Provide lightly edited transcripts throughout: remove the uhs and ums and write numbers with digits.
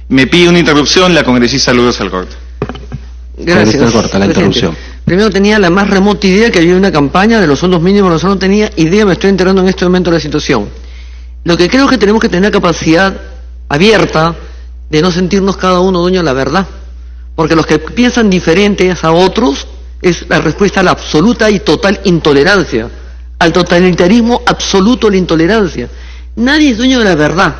Me pide una interrupción la congresista Lourdes Alcorta. Gracias. Corta la interrupción. Primero, tenía la más remota idea que había una campaña de los sueldos mínimos, no tenía idea, me estoy enterando en este momento de la situación. Lo que creo que tenemos que tener capacidad abierta de no sentirnos cada uno dueño de la verdad, porque los que piensan diferentes a otros es la respuesta a la absoluta y total intolerancia, al totalitarismo absoluto de la intolerancia. Nadie es dueño de la verdad,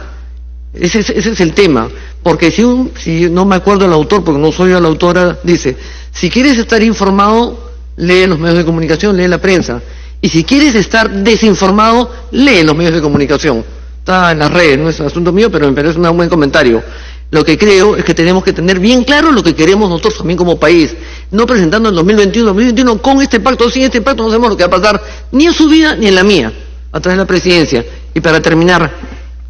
ese es el tema, porque si no me acuerdo el autor, porque no soy yo la autora, dice, si quieres estar informado, lee los medios de comunicación, lee la prensa, y si quieres estar desinformado, lee los medios de comunicación. Está en las redes, no es un asunto mío, pero me parece un buen comentario. Lo que creo es que tenemos que tener bien claro lo que queremos nosotros también como país, no presentando en 2021 con este pacto o sin este pacto, no sabemos lo que va a pasar ni en su vida ni en la mía, a través de la presidencia. Y para terminar,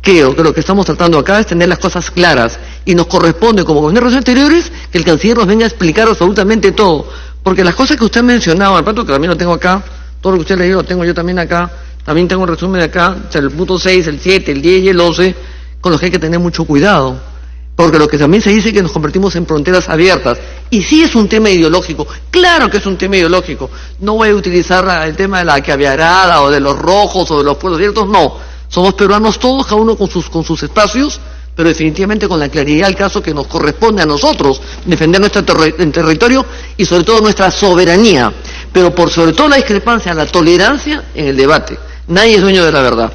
creo que lo que estamos tratando acá es tener las cosas claras, y nos corresponde como gobiernos anteriores que el canciller nos venga a explicar absolutamente todo, porque las cosas que usted mencionaba, al rato que también lo tengo acá, todo lo que usted le dijo lo tengo yo también acá, también tengo el resumen de acá, o sea, el punto 6, el 7, el 10 y el 11, con los que hay que tener mucho cuidado, porque lo que también se dice es que nos convertimos en fronteras abiertas, y sí es un tema ideológico, claro que es un tema ideológico, no voy a utilizar el tema de la caviarada, o de los rojos, o de los pueblos abiertos, no, somos peruanos todos, cada uno con sus espacios, pero definitivamente con la claridad del caso que nos corresponde a nosotros defender nuestro territorio y sobre todo nuestra soberanía, pero por sobre todo la discrepancia, la tolerancia en el debate. Nadie es dueño de la verdad.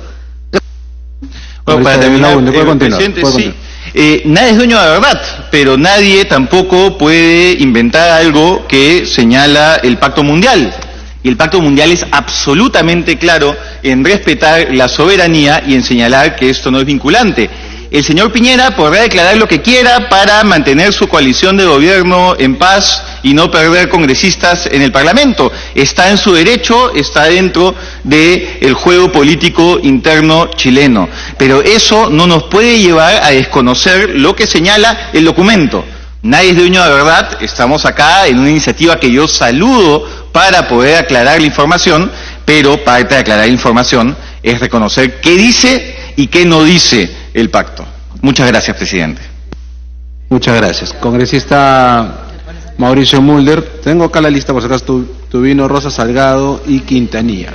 Bueno, para terminar, presidente, sí, nadie es dueño de la verdad, pero nadie tampoco puede inventar algo que señala el Pacto Mundial. Y el Pacto Mundial es absolutamente claro en respetar la soberanía y en señalar que esto no es vinculante. El señor Piñera podrá declarar lo que quiera para mantener su coalición de gobierno en paz y no perder congresistas en el Parlamento. Está en su derecho, está dentro del juego político interno chileno. Pero eso no nos puede llevar a desconocer lo que señala el documento. Nadie es dueño de la verdad, estamos acá en una iniciativa que yo saludo para poder aclarar la información, pero parte de aclarar la información es reconocer qué dice y qué no dice el pacto. Muchas gracias, presidente. Muchas gracias. Congresista Mauricio Mulder, tengo acá la lista, por si acaso, Tubino, Rosa Salgado y Quintanilla.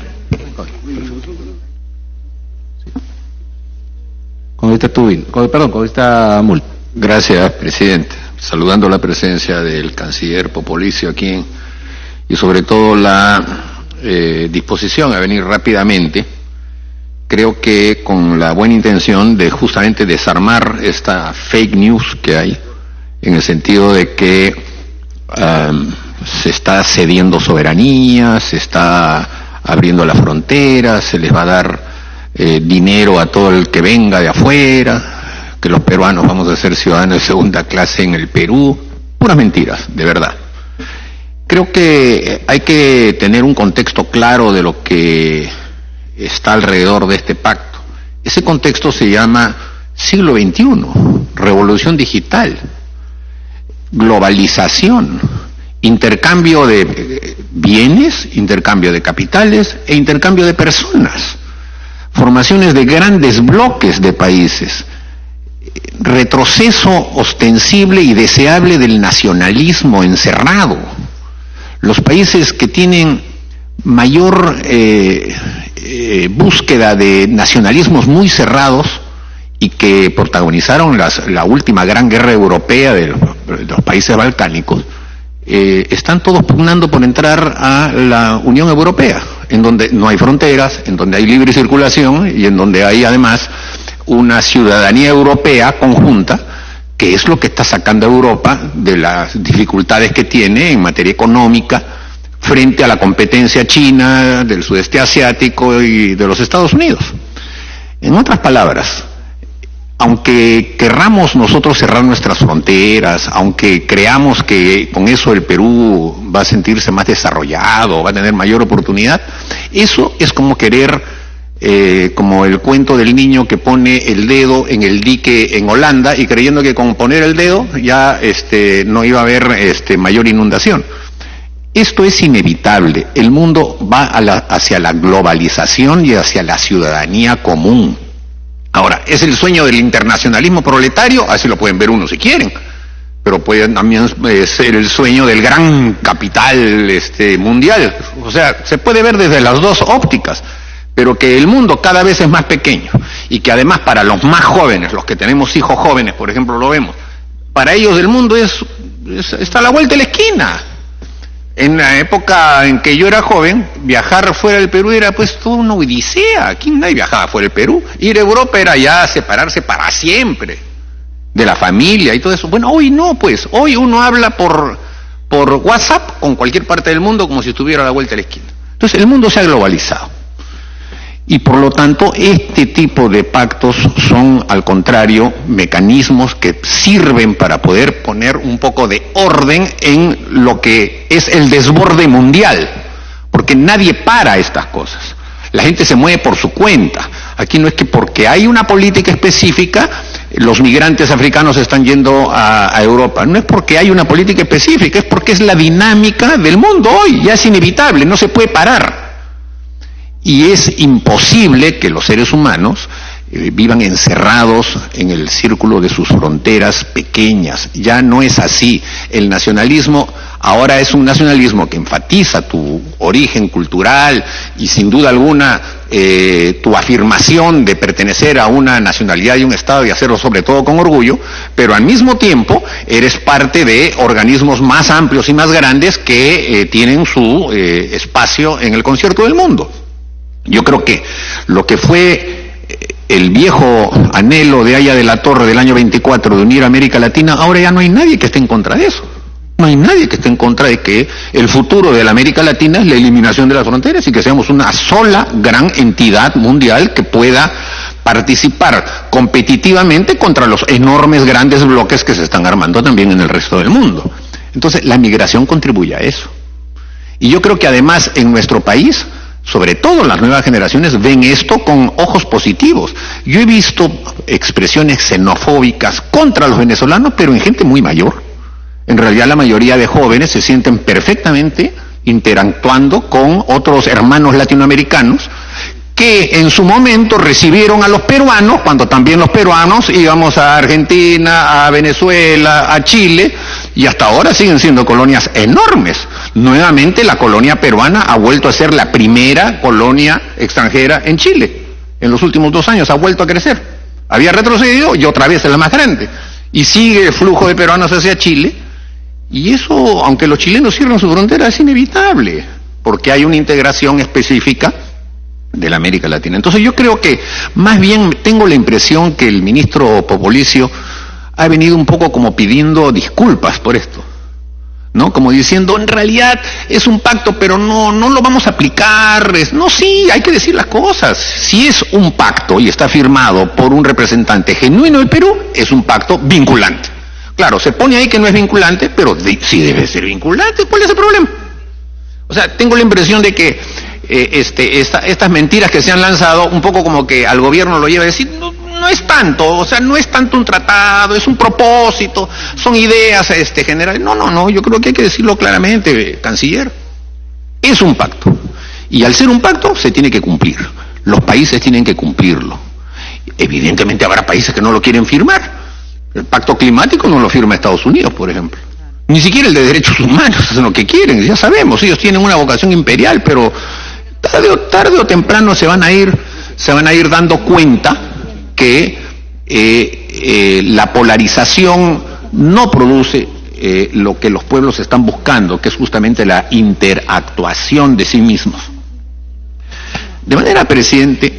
Congresista Tubino, congresista Mulder. Gracias, presidente. Saludando la presencia del canciller Popolicio aquí y sobre todo la disposición a venir rápidamente. Creo que con la buena intención de justamente desarmar esta fake news que hay, en el sentido de que se está cediendo soberanía, se está abriendo las fronteras, se les va a dar dinero a todo el que venga de afuera, que los peruanos vamos a ser ciudadanos de segunda clase en el Perú, puras mentiras, de verdad. Creo que hay que tener un contexto claro de lo que está alrededor de este pacto. Ese contexto se llama siglo XXI, revolución digital, globalización, intercambio de bienes, intercambio de capitales e intercambio de personas, formaciones de grandes bloques de países, retroceso ostensible y deseable del nacionalismo encerrado. Los países que tienen mayor búsqueda de nacionalismos muy cerrados y que protagonizaron la última gran guerra europea de los países balcánicos, están todos pugnando por entrar a la Unión Europea, en donde no hay fronteras, en donde hay libre circulación y en donde hay además una ciudadanía europea conjunta, que es lo que está sacando a Europa de las dificultades que tiene en materia económica frente a la competencia china, del sudeste asiático y de los Estados Unidos. En otras palabras, aunque querramos nosotros cerrar nuestras fronteras, aunque creamos que con eso el Perú va a sentirse más desarrollado, va a tener mayor oportunidad, eso es como querer, como el cuento del niño que pone el dedo en el dique en Holanda y creyendo que con poner el dedo ya no iba a haber mayor inundación. Esto es inevitable. El mundo va hacia la globalización y hacia la ciudadanía común. Ahora, ¿es el sueño del internacionalismo proletario? Así lo pueden ver uno si quieren, pero puede también ser el sueño del gran capital mundial. O sea, se puede ver desde las dos ópticas, pero que el mundo cada vez es más pequeño y que además para los más jóvenes, los que tenemos hijos jóvenes, por ejemplo, lo vemos, para ellos el mundo está a la vuelta de la esquina. En la época en que yo era joven, viajar fuera del Perú era pues toda una odisea. Aquí nadie viajaba fuera del Perú. Ir a Europa era ya separarse para siempre de la familia y todo eso. Bueno, hoy no, pues. Hoy uno habla por WhatsApp con cualquier parte del mundo como si estuviera a la vuelta de la esquina. Entonces el mundo se ha globalizado. Y por lo tanto, este tipo de pactos son, al contrario, mecanismos que sirven para poder poner un poco de orden en lo que es el desborde mundial, porque nadie para estas cosas. La gente se mueve por su cuenta. Aquí no es que porque hay una política específica, los migrantes africanos están yendo a Europa. No es porque hay una política específica, es porque es la dinámica del mundo hoy, ya es inevitable, no se puede parar. Y es imposible que los seres humanos vivan encerrados en el círculo de sus fronteras pequeñas. Ya no es así. El nacionalismo ahora es un nacionalismo que enfatiza tu origen cultural y sin duda alguna tu afirmación de pertenecer a una nacionalidad y un Estado y hacerlo sobre todo con orgullo, pero al mismo tiempo eres parte de organismos más amplios y más grandes que tienen su espacio en el concierto del mundo. Yo creo que lo que fue el viejo anhelo de Haya de la Torre del año 24 de unir a América Latina, ahora ya no hay nadie que esté en contra de eso. No hay nadie que esté en contra de que el futuro de la América Latina es la eliminación de las fronteras y que seamos una sola gran entidad mundial que pueda participar competitivamente contra los enormes grandes bloques que se están armando también en el resto del mundo. Entonces, la migración contribuye a eso. Y yo creo que además en nuestro país, sobre todo las nuevas generaciones, ven esto con ojos positivos. Yo he visto expresiones xenofóbicas contra los venezolanos, pero en gente muy mayor. En realidad la mayoría de jóvenes se sienten perfectamente interactuando con otros hermanos latinoamericanos que en su momento recibieron a los peruanos, cuando también los peruanos íbamos a Argentina, a Venezuela, a Chile, y hasta ahora siguen siendo colonias enormes. Nuevamente la colonia peruana ha vuelto a ser la primera colonia extranjera en Chile. En los últimos 2 años ha vuelto a crecer. Había retrocedido y otra vez es la más grande. Y sigue el flujo de peruanos hacia Chile, y eso, aunque los chilenos cierren su frontera, es inevitable, porque hay una integración específica de la América Latina. Entonces yo creo que más bien tengo la impresión que el ministro Popolizio ha venido un poco como pidiendo disculpas por esto, ¿no? Como diciendo, en realidad es un pacto, pero no lo vamos a aplicar. No, sí, hay que decir las cosas. Si es un pacto y está firmado por un representante genuino del Perú, es un pacto vinculante. Claro, se pone ahí que no es vinculante, pero sí debe ser vinculante. ¿Cuál es el problema? O sea, tengo la impresión de que estas mentiras que se han lanzado, un poco como que al gobierno lo lleva a decir, no es tanto, o sea, no es tanto un tratado, es un propósito, son ideas generales. No, yo creo que hay que decirlo claramente, canciller. Es un pacto. Y al ser un pacto, se tiene que cumplir. Los países tienen que cumplirlo. Evidentemente habrá países que no lo quieren firmar. El pacto climático no lo firma Estados Unidos, por ejemplo. Ni siquiera el de derechos humanos, es lo que quieren, ya sabemos, ellos tienen una vocación imperial, pero tarde o temprano se van a ir dando cuenta que la polarización no produce lo que los pueblos están buscando, que es justamente la interactuación de sí mismos. De manera, presidente,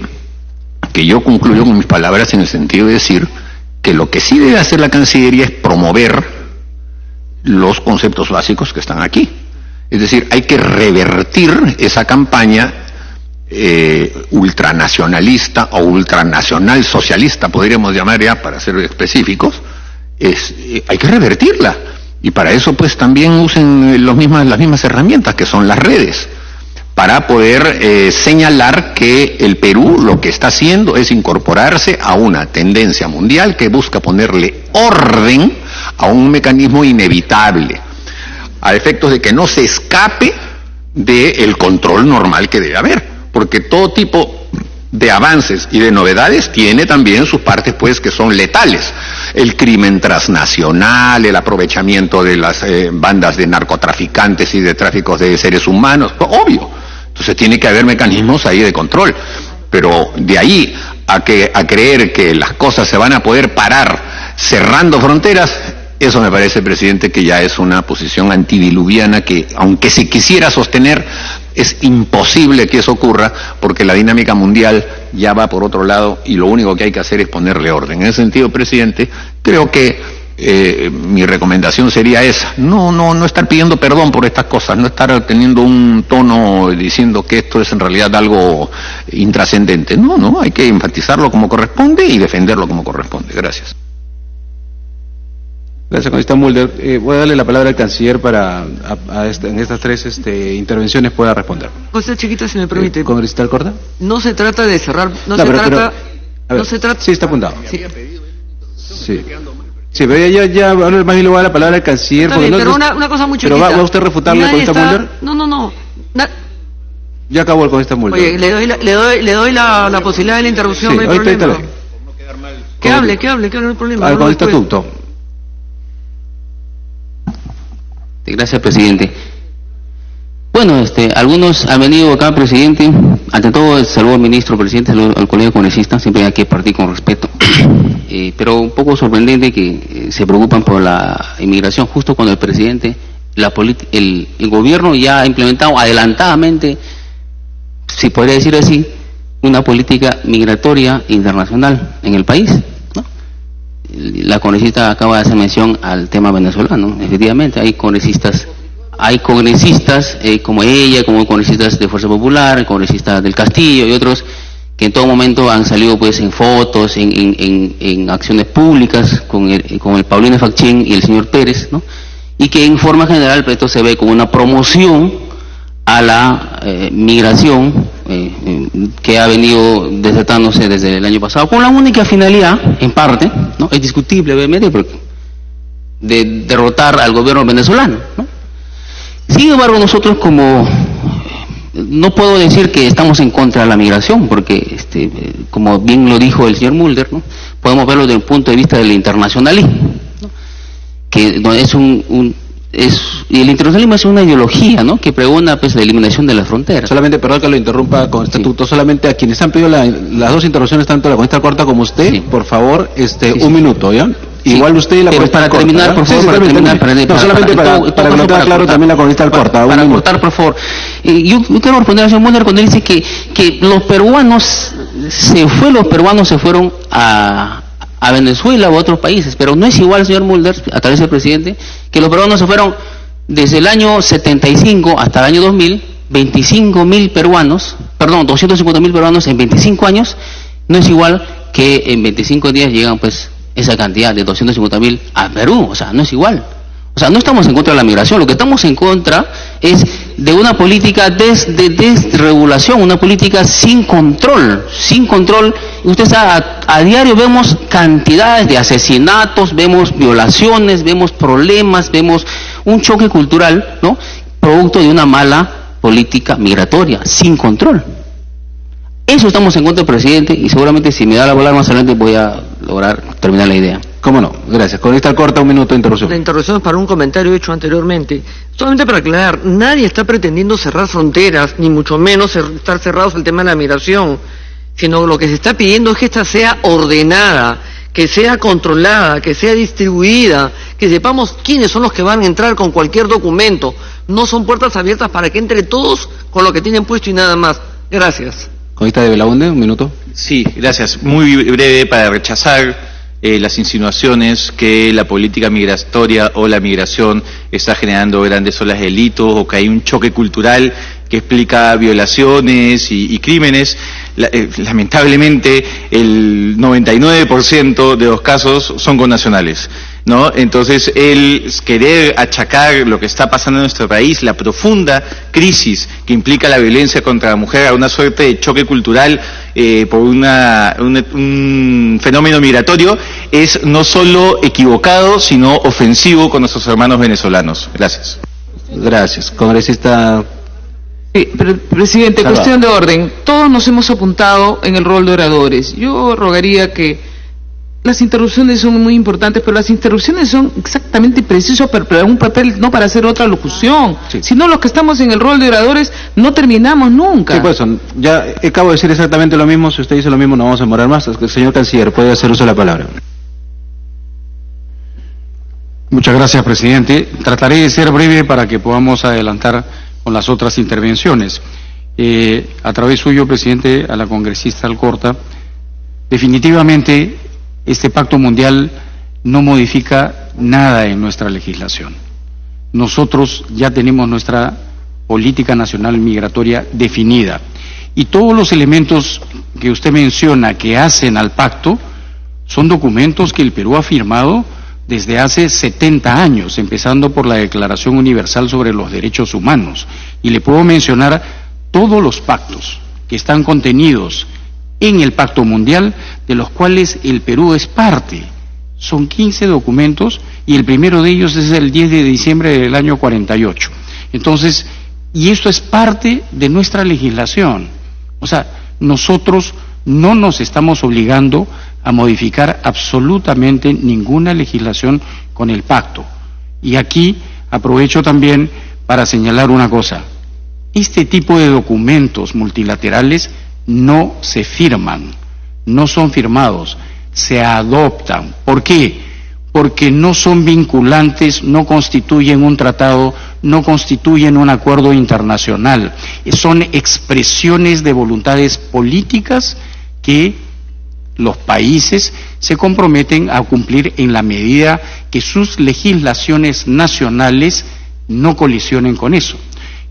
que yo concluyo con mis palabras en el sentido de decir que lo que sí debe hacer la Cancillería es promover los conceptos básicos que están aquí. Es decir, hay que revertir esa campaña ultranacionalista o ultranacional socialista, podríamos llamar ya para ser específicos. Hay que revertirla, y para eso pues también usen las mismas herramientas que son las redes, para poder señalar que el Perú lo que está haciendo es incorporarse a una tendencia mundial que busca ponerle orden a un mecanismo inevitable, a efectos de que no se escape del control normal que debe haber, porque todo tipo de avances y de novedades, tiene también sus partes pues que son letales. El crimen transnacional, el aprovechamiento de las bandas de narcotraficantes y de tráficos de seres humanos, obvio. Entonces tiene que haber mecanismos ahí de control. Pero de ahí a creer que las cosas se van a poder parar cerrando fronteras, eso me parece, presidente, que ya es una posición antidiluviana que, aunque se quisiera sostener, es imposible que eso ocurra, porque la dinámica mundial ya va por otro lado y lo único que hay que hacer es ponerle orden. En ese sentido, presidente, creo que mi recomendación sería esa: no estar pidiendo perdón por estas cosas, no estar teniendo un tono diciendo que esto es en realidad algo intrascendente. No, hay que enfatizarlo como corresponde y defenderlo como corresponde. Gracias. Gracias, congresista Mulder. Voy a darle la palabra al canciller para en estas tres intervenciones pueda responder. Cosa chiquita, si me permite. ¿Congresista Alcorta? No se trata de cerrar, Sí, está apuntado. Sí. Sí, pero ya ahora más bien le voy a dar la palabra al canciller. Bien, pero una cosa muy chiquita. ¿Pero va usted a refutarle al congresista Mulder? No. Ya acabó el congresista Mulder. Oye, le doy la posibilidad de la interrupción, no hay problema. Que hable, no hay problema. Al congresista Tuto. Gracias, presidente. Bueno, algunos han venido acá, presidente. Ante todo, saludo al ministro, presidente, saludo al colega congresista. Siempre hay que partir con respeto. Pero un poco sorprendente que se preocupan por la inmigración justo cuando el presidente, el gobierno ya ha implementado adelantadamente, si podría decir así, una política migratoria internacional en el país, ¿no? La congresista acaba de hacer mención al tema venezolano. Efectivamente, hay congresistas como ella, como congresistas de Fuerza Popular, congresistas del Castillo y otros que en todo momento han salido pues en fotos, en acciones públicas con el Paulino Fachin y el señor Pérez, ¿no? Y que en forma general pues, esto se ve como una promoción a la migración que ha venido desatándose desde el año pasado, con la única finalidad, en parte, ¿no? Es discutible obviamente, de derrotar al gobierno venezolano, ¿no? Sin embargo, nosotros no puedo decir que estamos en contra de la migración, porque como bien lo dijo el señor Mulder, ¿no? Podemos verlo desde el punto de vista del internacionalismo, ¿no? Que no es y el internacionalismo es una ideología, ¿no? Que pregona pues la eliminación de las fronteras. Solamente, perdón que lo interrumpa con estatuto, solamente a quienes han pedido las dos intervenciones, tanto la congresista Corta como usted, sí. Por favor, un minuto, ¿ya? Sí. Igual usted y la congresista para terminar, por favor, para terminar, solamente para que lo tenga claro también la congresista Corta. Para cortar, por favor. Yo quiero responder al señor Mulder cuando dice que los peruanos se fueron a Venezuela o a otros países, pero no es igual, señor Mulder, a través del presidente, que los peruanos se fueron desde el año 75 hasta el año 2000, 250.000 peruanos en 25 años, no es igual que en 25 días llegan pues esa cantidad de 250.000 a Perú, o sea, no es igual. O sea, no estamos en contra de la migración, lo que estamos en contra es de una política de desregulación, una política sin control. Usted sabe, a diario vemos cantidades de asesinatos, vemos violaciones, vemos problemas, vemos un choque cultural, ¿no? Producto de una mala política migratoria, sin control. Eso estamos en contra del presidente y seguramente si me da la palabra más adelante voy a lograr terminar la idea. ¿Cómo no? Gracias. Con esta corta, un minuto de interrupción. La interrupción es para un comentario hecho anteriormente. Solamente para aclarar, nadie está pretendiendo cerrar fronteras, ni mucho menos estar cerrados al tema de la migración, sino lo que se está pidiendo es que esta sea ordenada, que sea controlada, que sea distribuida, que sepamos quiénes son los que van a entrar con cualquier documento. No son puertas abiertas para que entre todos con lo que tienen puesto y nada más. Gracias. Congresista de Belaunde, un minuto. Sí, gracias. Muy breve para rechazar las insinuaciones que la política migratoria o la migración está generando grandes olas de delitos o que hay un choque cultural que explica violaciones y crímenes. Lamentablemente el 99% de los casos son connacionales, ¿no? Entonces el querer achacar lo que está pasando en nuestro país, la profunda crisis que implica la violencia contra la mujer, a una suerte de choque cultural por un fenómeno migratorio, es no solo equivocado, sino ofensivo con nuestros hermanos venezolanos. Gracias. Gracias. Congresista Pero, presidente, cuestión de orden. Todos nos hemos apuntado en el rol de oradores. Yo rogaría que las interrupciones son muy importantes, pero las interrupciones son exactamente precisas para un papel, no para hacer otra locución. Sí. Si no, los que estamos en el rol de oradores no terminamos nunca. Sí, pues ya acabo de decir exactamente lo mismo. Si usted dice lo mismo, no vamos a demorar más. Señor Canciller, puede hacer uso de la palabra. Muchas gracias, presidente. Trataré de ser breve para que podamos adelantar con las otras intervenciones. A través suyo, presidente, a la congresista Alcorta, definitivamente este pacto mundial no modifica nada en nuestra legislación. Nosotros ya tenemos nuestra política nacional migratoria definida y todos los elementos que usted menciona que hacen al pacto son documentos que el Perú ha firmado desde hace 70 años, empezando por la Declaración Universal sobre los Derechos Humanos. Y le puedo mencionar todos los pactos que están contenidos en el Pacto Mundial, de los cuales el Perú es parte. Son 15 documentos y el primero de ellos es el 10 de diciembre del año 48. Entonces, y esto es parte de nuestra legislación. O sea, nosotros no nos estamos obligando a modificar absolutamente ninguna legislación con el pacto. Y aquí aprovecho también para señalar una cosa. Este tipo de documentos multilaterales no se firman, no son firmados, se adoptan. ¿Por qué? Porque no son vinculantes, no constituyen un tratado, no constituyen un acuerdo internacional. Son expresiones de voluntades políticas que los países se comprometen a cumplir en la medida que sus legislaciones nacionales no colisionen con eso.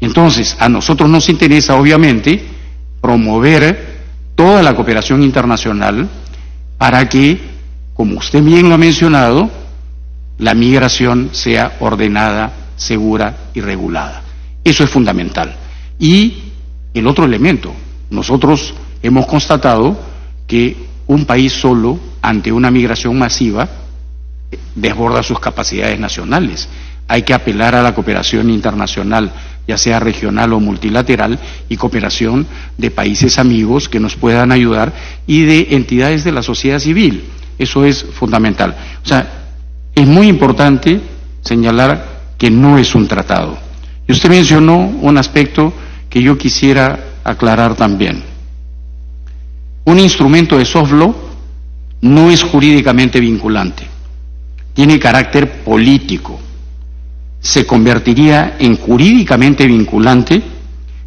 Entonces, a nosotros nos interesa, obviamente, promover toda la cooperación internacional para que, como usted bien lo ha mencionado, la migración sea ordenada, segura y regulada. Eso es fundamental. Y el otro elemento, nosotros hemos constatado que un país solo, ante una migración masiva, desborda sus capacidades nacionales. Hay que apelar a la cooperación internacional, ya sea regional o multilateral, y cooperación de países amigos que nos puedan ayudar y de entidades de la sociedad civil. Eso es fundamental. O sea, es muy importante señalar que no es un tratado. Y usted mencionó un aspecto que yo quisiera aclarar también. Un instrumento de soft law no es jurídicamente vinculante, tiene carácter político. Se convertiría en jurídicamente vinculante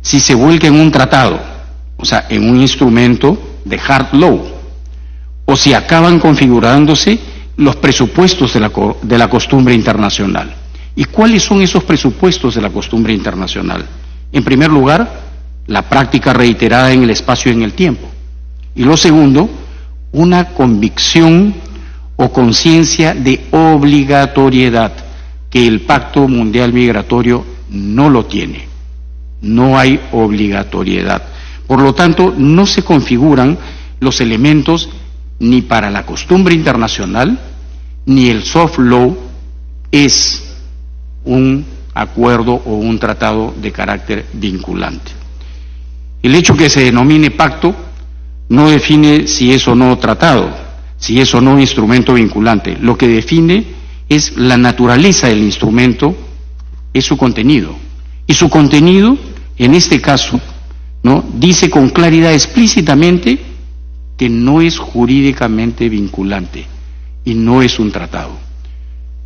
si se vuelca en un tratado, o sea, en un instrumento de hard law, o si acaban configurándose los presupuestos de la costumbre internacional. ¿Y cuáles son esos presupuestos de la costumbre internacional? En primer lugar, la práctica reiterada en el espacio y en el tiempo. Y lo segundo, una convicción o conciencia de obligatoriedad, que el Pacto Mundial Migratorio no lo tiene. No hay obligatoriedad. Por lo tanto, no se configuran los elementos ni para la costumbre internacional, ni el soft law es un acuerdo o un tratado de carácter vinculante. El hecho que se denomine pacto no define si es o no tratado, si es o no instrumento vinculante. Lo que define es la naturaleza del instrumento, es su contenido. Y su contenido, en este caso, ¿no?, dice con claridad explícitamente que no es jurídicamente vinculante y no es un tratado.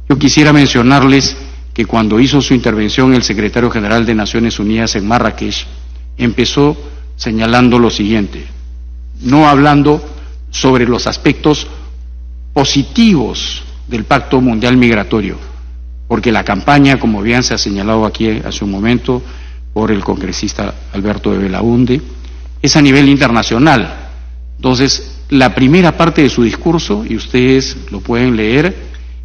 Yo quisiera mencionarles que cuando hizo su intervención el secretario general de Naciones Unidas en Marrakech, empezó señalando lo siguiente, no hablando sobre los aspectos positivos del Pacto Mundial Migratorio, porque la campaña, como bien se ha señalado aquí hace un momento por el congresista Alberto de Belaunde, es a nivel internacional. Entonces, la primera parte de su discurso, y ustedes lo pueden leer,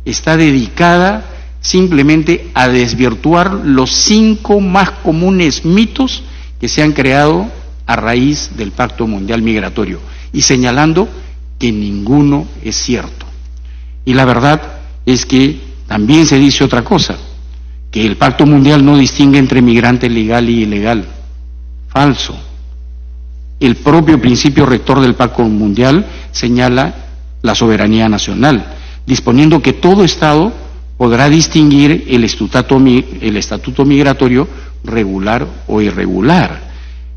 está dedicada simplemente a desvirtuar los 5 más comunes mitos que se han creado a raíz del Pacto Mundial Migratorio, y señalando que ninguno es cierto. Y la verdad es que también se dice otra cosa, que el Pacto Mundial no distingue entre migrante legal y ilegal. Falso. El propio principio rector del Pacto Mundial señala la soberanía nacional, disponiendo que todo Estado podrá distinguir el estatuto migratorio regular o irregular.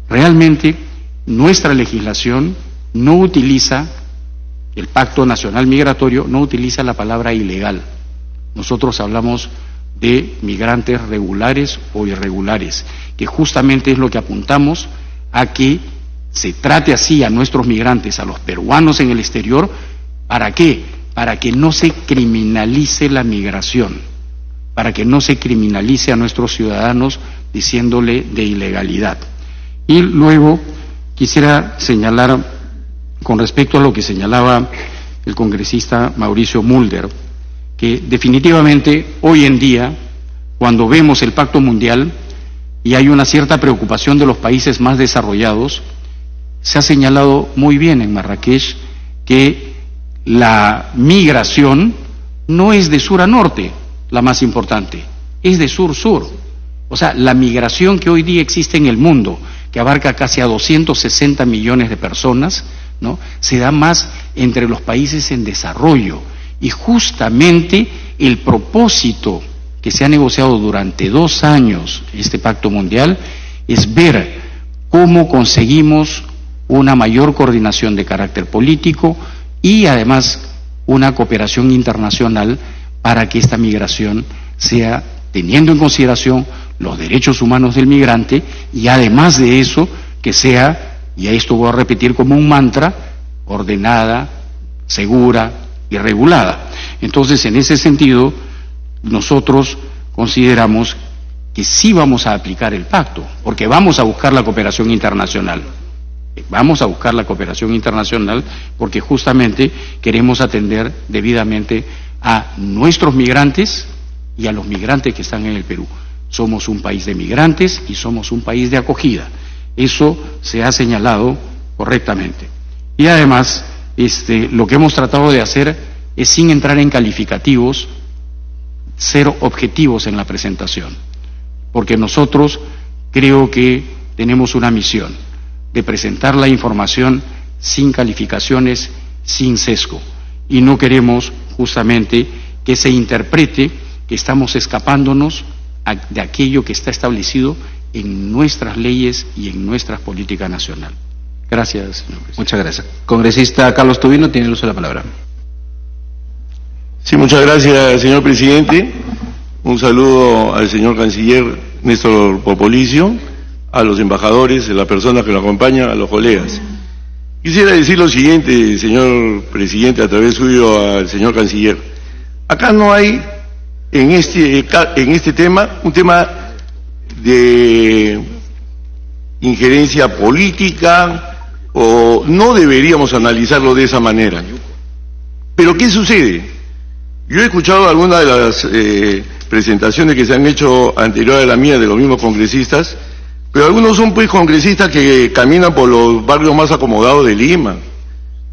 Realmente, nuestra legislación no utiliza, el Pacto Nacional Migratorio no utiliza la palabra ilegal. Nosotros hablamos de migrantes regulares o irregulares, que justamente es lo que apuntamos a que se trate así a nuestros migrantes, a los peruanos en el exterior. ¿Para qué? Para que no se criminalice la migración, para que no se criminalice a nuestros ciudadanos diciéndole de ilegalidad. Y luego quisiera señalar, con respecto a lo que señalaba el congresista Mauricio Mulder, que definitivamente hoy en día, cuando vemos el Pacto Mundial y hay una cierta preocupación de los países más desarrollados, se ha señalado muy bien en Marrakech que la migración no es de sur a norte, la más importante, es de sur-sur. O sea, la migración que hoy día existe en el mundo, que abarca casi a 260 millones de personas, ¿no?, se da más entre los países en desarrollo. Y justamente el propósito que se ha negociado durante 2 años, este Pacto Mundial, es ver cómo conseguimos una mayor coordinación de carácter político y además una cooperación internacional para que esta migración sea, teniendo en consideración los derechos humanos del migrante, y además de eso, que sea, y a esto voy a repetir como un mantra, ordenada, segura y regulada. Entonces, en ese sentido, nosotros consideramos que sí vamos a aplicar el pacto, porque vamos a buscar la cooperación internacional. Vamos a buscar la cooperación internacional porque justamente queremos atender debidamente a nuestros migrantes y a los migrantes que están en el Perú. Somos un país de migrantes y somos un país de acogida. Eso se ha señalado correctamente. Y además, lo que hemos tratado de hacer es, sin entrar en calificativos, ser objetivos en la presentación. Porque nosotros creo que tenemos una misión de presentar la información sin calificaciones, sin sesgo. Y no queremos justamente que se interprete que estamos escapándonos de aquello que está establecido en nuestras leyes y en nuestra política nacional. Gracias, señor presidente. Muchas gracias. Congresista Carlos Tubino tiene el uso de la palabra. Sí, muchas gracias, señor presidente. Un saludo al señor canciller Néstor Popolicio, a los embajadores, a las personas que lo acompañan, a los colegas. Quisiera decir lo siguiente, señor presidente, a través suyo al señor canciller. Acá no hay, en este tema, un tema de injerencia política, o no deberíamos analizarlo de esa manera. Pero ¿qué sucede? Yo he escuchado algunas de las presentaciones que se han hecho anterior a la mía de los mismos congresistas, pero algunos son pues congresistas que caminan por los barrios más acomodados de Lima,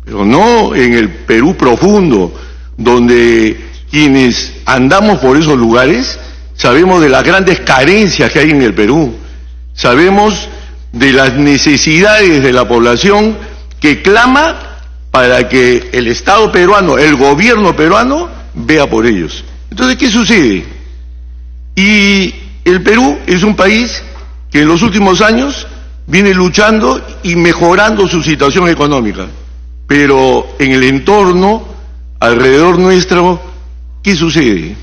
pero no en el Perú profundo, donde quienes andamos por esos lugares sabemos de las grandes carencias que hay en el Perú, sabemos de las necesidades de la población que clama para que el Estado peruano, el gobierno peruano, vea por ellos. Entonces, ¿qué sucede? Y el Perú es un país que en los últimos años viene luchando y mejorando su situación económica, pero en el entorno, alrededor nuestro, ¿qué sucede?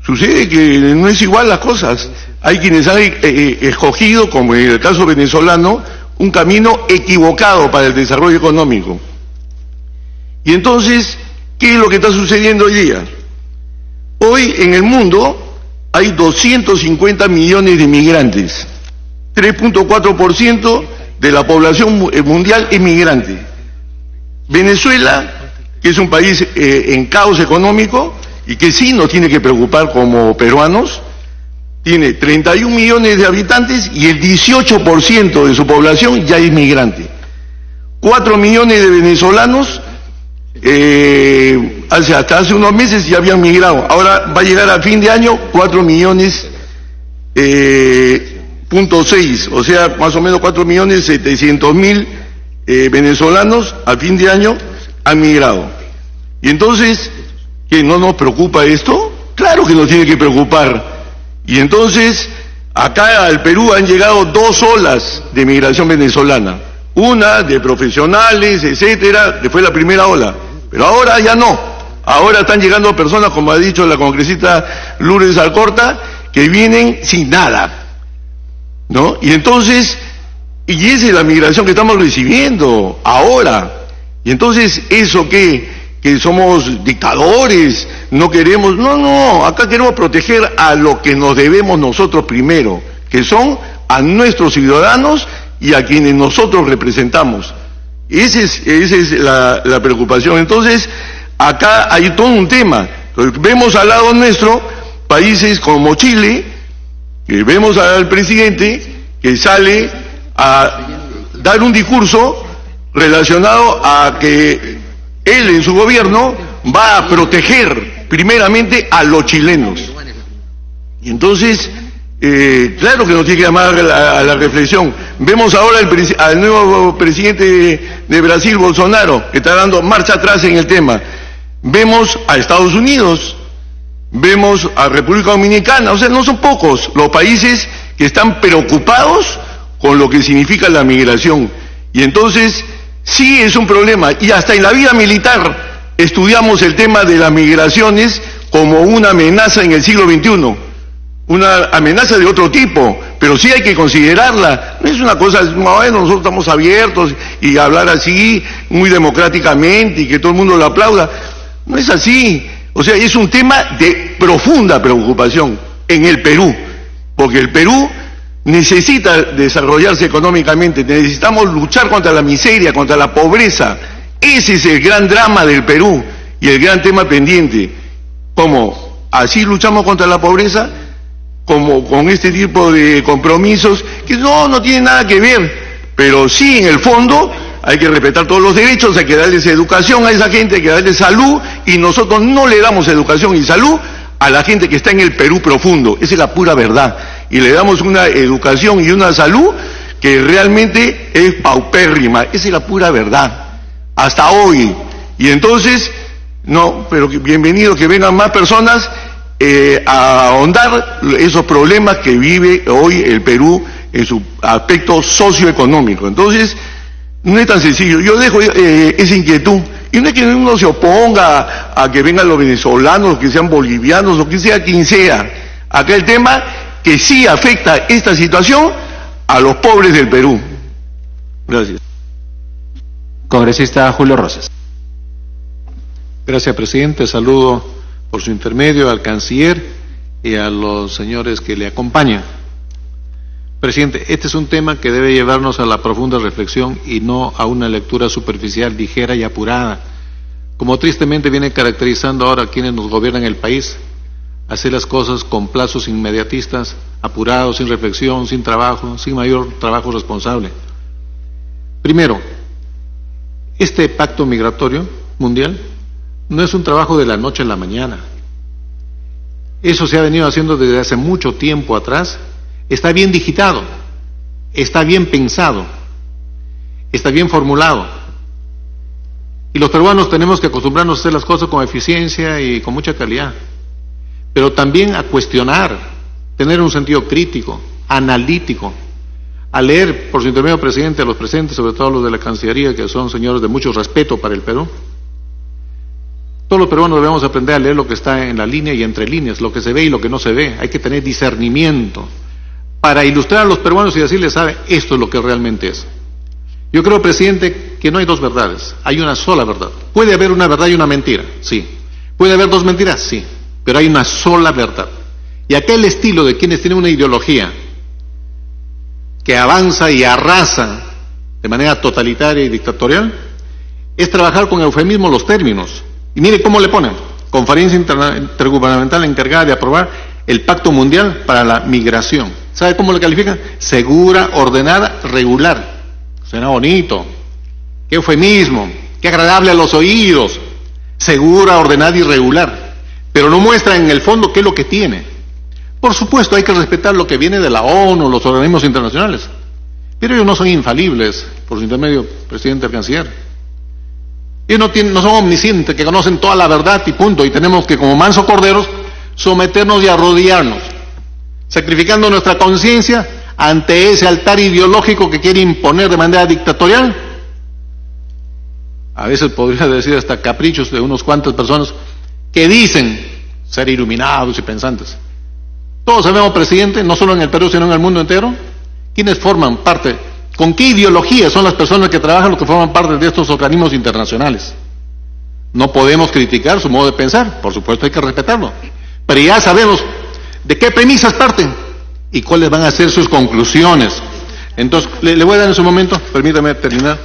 Sucede que no es igual las cosas. Hay quienes han escogido, como en el caso venezolano, un camino equivocado para el desarrollo económico. Y entonces, ¿qué es lo que está sucediendo hoy día? Hoy en el mundo hay 250 millones de migrantes. 3.4% de la población mundial es migrante. Venezuela, que es un país en caos económico y que sí nos tiene que preocupar como peruanos, tiene 31 millones de habitantes y el 18% de su población ya es migrante. 4 millones de venezolanos hasta hace unos meses ya habían migrado. Ahora va a llegar a fin de año 4 millones 4.6, o sea, más o menos 4.700.000 venezolanos a fin de año han migrado. Y entonces, ¿qué no nos preocupa esto? Claro que nos tiene que preocupar. Y entonces, acá al Perú han llegado 2 olas de migración venezolana. Una de profesionales, etcétera, que fue la primera ola. Pero ahora ya no. Ahora están llegando personas, como ha dicho la congresista Lourdes Alcorta, que vienen sin nada, ¿no? Y entonces, y esa es la migración que estamos recibiendo ahora. Y entonces, ¿eso qué? Que somos dictadores, no queremos, no, acá queremos proteger a lo que nos debemos nosotros primero, que son a nuestros ciudadanos y a quienes nosotros representamos. Esa es la preocupación. Entonces, acá hay todo un tema. Entonces, vemos al lado nuestro países como Chile, que vemos al presidente que sale a dar un discurso relacionado a que él en su gobierno va a proteger primeramente a los chilenos. Y entonces, claro que nos tiene que llamar a la reflexión. Vemos ahora al nuevo presidente de Brasil, Bolsonaro, que está dando marcha atrás en el tema. Vemos a Estados Unidos, vemos a República Dominicana, o sea, no son pocos los países que están preocupados con lo que significa la migración. Y entonces, sí es un problema, y hasta en la vida militar estudiamos el tema de las migraciones como una amenaza en el siglo XXI, una amenaza de otro tipo, pero sí hay que considerarla. No es una cosa, bueno, nosotros estamos abiertos y hablar así, muy democráticamente, y que todo el mundo lo aplauda. No es así. O sea, es un tema de profunda preocupación en el Perú, porque el Perú necesita desarrollarse económicamente, necesitamos luchar contra la miseria, contra la pobreza. Ese es el gran drama del Perú y el gran tema pendiente. ¿Cómo? Así luchamos contra la pobreza, como con este tipo de compromisos que no tienen nada que ver, pero sí en el fondo hay que respetar todos los derechos, hay que darles educación a esa gente, hay que darles salud, y nosotros no le damos educación y salud a la gente que está en el Perú profundo. Esa es la pura verdad. Y le damos una educación y una salud que realmente es paupérrima. Esa es la pura verdad. Hasta hoy. Y entonces, no, pero bienvenido que vengan más personas a ahondar esos problemas que vive hoy el Perú en su aspecto socioeconómico. Entonces, no es tan sencillo. Yo dejo esa inquietud. Y no es que uno se oponga a que vengan los venezolanos, que sean bolivianos, o que sea quien sea. Acá el tema que sí afecta esta situación a los pobres del Perú. Gracias. Congresista Julio Rosas. Gracias, presidente. Saludo por su intermedio al canciller y a los señores que le acompañan. Presidente, este es un tema que debe llevarnos a la profunda reflexión y no a una lectura superficial, ligera y apurada, como tristemente viene caracterizando ahora a quienes nos gobiernan el país. Hacer las cosas con plazos inmediatistas, apurados, sin reflexión, sin trabajo, sin mayor trabajo responsable. Primero, este pacto migratorio mundial no es un trabajo de la noche a la mañana. Eso se ha venido haciendo desde hace mucho tiempo atrás. Está bien digitado, está bien pensado, está bien formulado. Y los peruanos tenemos que acostumbrarnos a hacer las cosas con eficiencia y con mucha calidad, pero también a cuestionar, tener un sentido crítico, analítico, a leer, por su intermedio, presidente, a los presentes, sobre todo los de la Cancillería, que son señores de mucho respeto para el Perú. Todos los peruanos debemos aprender a leer lo que está en la línea y entre líneas, lo que se ve y lo que no se ve. Hay que tener discernimiento para ilustrar a los peruanos y decirles, sabe, esto es lo que realmente es. Yo creo, presidente, que no hay dos verdades, hay una sola verdad. Puede haber una verdad y una mentira, sí. Puede haber dos mentiras, sí, pero hay una sola verdad. Y aquel estilo de quienes tienen una ideología que avanza y arrasa de manera totalitaria y dictatorial, es trabajar con eufemismo los términos. Y mire cómo le ponen: Conferencia Intergubernamental encargada de aprobar el Pacto Mundial para la Migración. ¿Sabe cómo le califican? Segura, ordenada, regular. Suena bonito. Qué eufemismo, qué agradable a los oídos. Segura, ordenada y regular. Pero no muestra en el fondo qué es lo que tiene. Por supuesto, hay que respetar lo que viene de la ONU, los organismos internacionales. Pero ellos no son infalibles, por su intermedio, presidente, el canciller. Ellos no son omniscientes, que conocen toda la verdad y punto. Y tenemos que, como mansos corderos, someternos y arrodillarnos, sacrificando nuestra conciencia ante ese altar ideológico que quiere imponer de manera dictatorial. A veces podría decir hasta caprichos de unos cuantas personas que dicen ser iluminados y pensantes. Todos sabemos, presidente, no solo en el Perú, sino en el mundo entero, quiénes forman parte, con qué ideología son las personas que trabajan, los que forman parte de estos organismos internacionales. No podemos criticar su modo de pensar, por supuesto hay que respetarlo, pero ya sabemos de qué premisas parten y cuáles van a ser sus conclusiones. Entonces, le voy a dar en su momento, permítame terminar.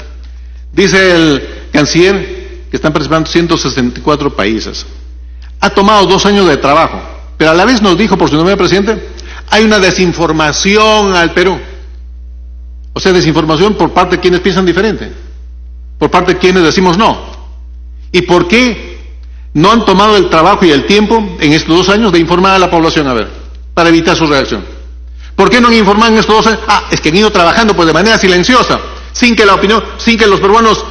Dice el canciller que están participando 164 países. Ha tomado 2 años de trabajo, pero a la vez nos dijo, por su nombre, presidente, hay una desinformación al Perú. O sea, desinformación por parte de quienes piensan diferente, por parte de quienes decimos no. ¿Y por qué no han tomado el trabajo y el tiempo en estos 2 años de informar a la población, a ver, para evitar su reacción? ¿Por qué no han informado en estos 2 años? Es que han ido trabajando pues de manera silenciosa, sin que la opinión, sin que los peruanos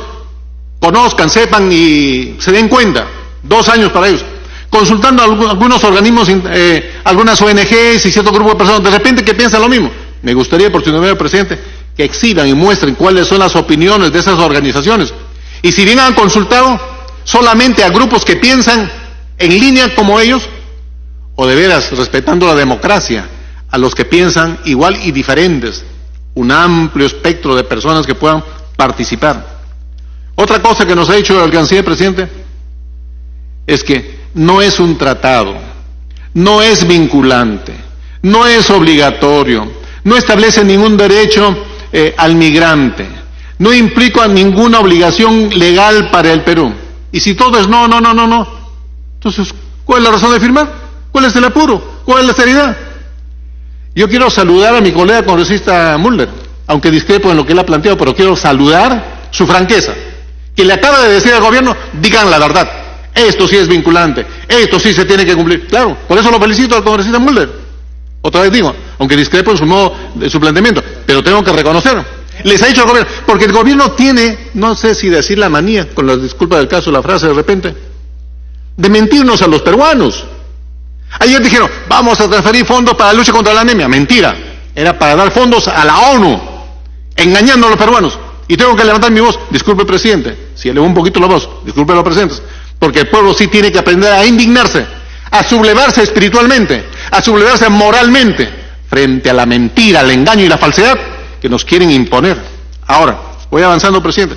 conozcan, sepan y se den cuenta. 2 años para ellos. Consultando a algunos organismos, algunas ONGs y cierto grupo de personas, de repente que piensan lo mismo. Me gustaría, por su nombre, presidente, que exhiban y muestren cuáles son las opiniones de esas organizaciones. Y si bien han consultado solamente a grupos que piensan en línea como ellos, o de veras, respetando la democracia, a los que piensan igual y diferentes, un amplio espectro de personas que puedan participar. Otra cosa que nos ha dicho el canciller, presidente, es que no es un tratado, no es vinculante, no es obligatorio, no establece ningún derecho al migrante, no implica ninguna obligación legal para el Perú. Y si todo es no, entonces, ¿cuál es la razón de firmar? ¿Cuál es el apuro? ¿Cuál es la seriedad? Yo quiero saludar a mi colega congresista Mulder, aunque discrepo en lo que él ha planteado, pero quiero saludar su franqueza, que le acaba de decir al gobierno, digan la verdad. Esto sí es vinculante, esto sí se tiene que cumplir. Claro, por eso lo felicito al congresista Mulder. Otra vez digo, aunque discrepo en su modo, de su planteamiento, pero tengo que reconocer. Les ha dicho al gobierno, porque el gobierno tiene, no sé si decir la manía, con la disculpa del caso, la frase de repente, de mentirnos a los peruanos. Ayer dijeron, vamos a transferir fondos para la lucha contra la anemia. Mentira, era para dar fondos a la ONU, engañando a los peruanos. Y tengo que levantar mi voz, disculpe presidente, si elevó un poquito la voz, disculpe a los presentes, porque el pueblo sí tiene que aprender a indignarse, a sublevarse espiritualmente, a sublevarse moralmente, frente a la mentira, al engaño y la falsedad que nos quieren imponer. Ahora, voy avanzando, presidente.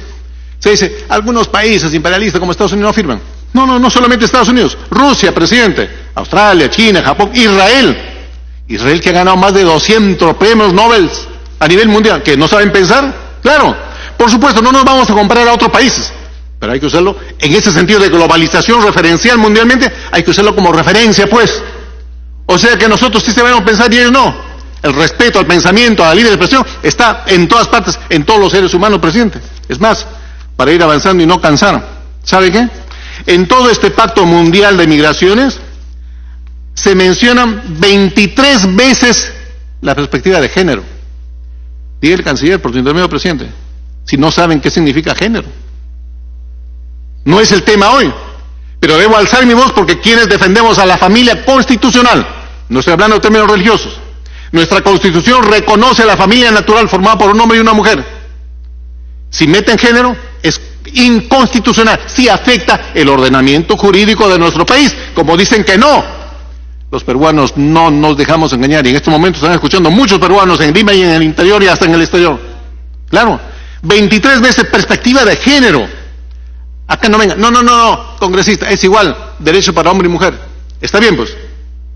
Se dice, algunos países imperialistas como Estados Unidos no firman. No solamente Estados Unidos, Rusia, presidente, Australia, China, Japón, Israel. Israel que ha ganado más de 200 premios Nobel a nivel mundial, que no saben pensar. Claro, por supuesto, no nos vamos a comparar a otros países, pero hay que usarlo en ese sentido de globalización referencial mundialmente, hay que usarlo como referencia, pues. O sea que nosotros sí sabemos pensar y ellos no. El respeto al pensamiento, a la libre expresión, está en todas partes, en todos los seres humanos, presidente. Es más, para ir avanzando y no cansar, ¿sabe qué? En todo este pacto mundial de migraciones se mencionan 23 veces la perspectiva de género. Diga el canciller, por su intermedio, presidente, si no saben qué significa género. No es el tema hoy, pero debo alzar mi voz porque quienes defendemos a la familia constitucional, no estoy hablando de términos religiosos, nuestra Constitución reconoce a la familia natural formada por un hombre y una mujer. Si meten género, es inconstitucional, si afecta el ordenamiento jurídico de nuestro país, como dicen que no. Los peruanos no nos dejamos engañar, y en estos momentos están escuchando muchos peruanos en Lima y en el interior y hasta en el exterior. Claro, 23 veces perspectiva de género. Acá no venga, no, congresista, es igual, derecho para hombre y mujer. Está bien, pues.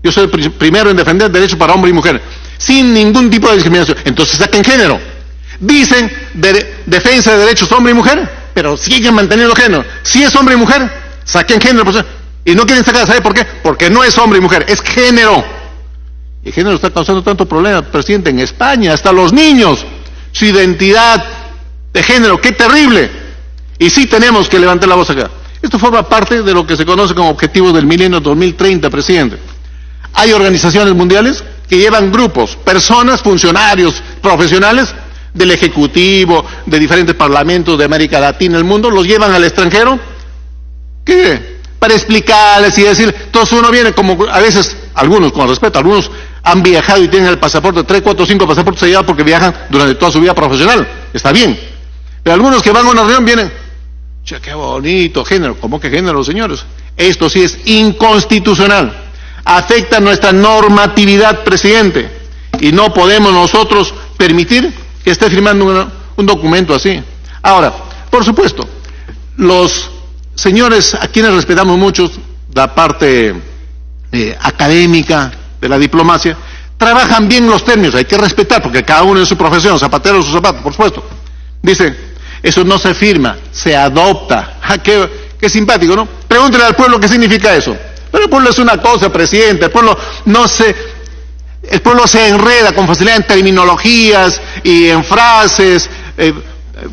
Yo soy el primero en defender derecho para hombre y mujer, sin ningún tipo de discriminación. Entonces saquen género. Dicen defensa de derechos hombre y mujer, pero siguen manteniendo género. Si es hombre y mujer, saquen género. Pues, y no quieren sacar, ¿sabe por qué? Porque no es hombre y mujer, es género. Y el género está causando tanto problema, presidente, en España, hasta los niños, su identidad de género, qué terrible. Y sí tenemos que levantar la voz acá. Esto forma parte de lo que se conoce como objetivos del milenio 2030, presidente. Hay organizaciones mundiales que llevan grupos, personas, funcionarios, profesionales del Ejecutivo, de diferentes parlamentos de América Latina, el mundo, los llevan al extranjero, ¿qué? Para explicarles y decir, entonces uno viene como, a veces, algunos, con respeto, algunos han viajado y tienen el pasaporte, 3, 4, 5 pasaportes sellados porque viajan durante toda su vida profesional, está bien, pero algunos que van a una reunión vienen, che, qué bonito, género, ¿cómo que género, señores? Esto sí es inconstitucional, afecta nuestra normatividad, presidente, y no podemos nosotros permitir que esté firmando un documento así. Ahora, por supuesto, los señores a quienes respetamos mucho, la parte académica de la diplomacia, trabajan bien los términos, hay que respetar, porque cada uno en su profesión, zapatero en sus zapatos, por supuesto. Dice, eso no se firma, se adopta. Qué simpático, ¿no? Pregúntele al pueblo qué significa eso. Pero el pueblo es una cosa, presidente, el pueblo se enreda con facilidad en terminologías y en frases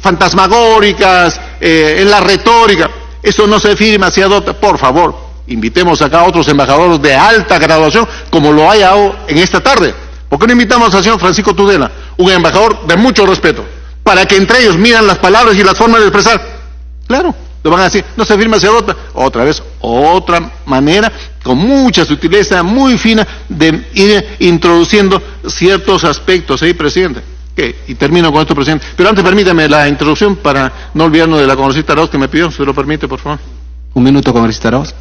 fantasmagóricas, en la retórica. Eso no se firma, se adopta. Por favor, invitemos acá a otros embajadores de alta graduación, como lo hay en esta tarde. ¿Por qué no invitamos al señor Francisco Tudela, un embajador de mucho respeto, para que entre ellos miran las palabras y las formas de expresar? Claro, lo van a decir, no se firma, se adopta. Otra vez, otra manera, con mucha sutileza, muy fina, de ir introduciendo ciertos aspectos ahí, presidente. Y termino con esto, presidente. Pero antes permítame la introducción para no olvidarnos de la congresista Arauz que me pidió, si lo permite, por favor. Un minuto, congresista Arauz.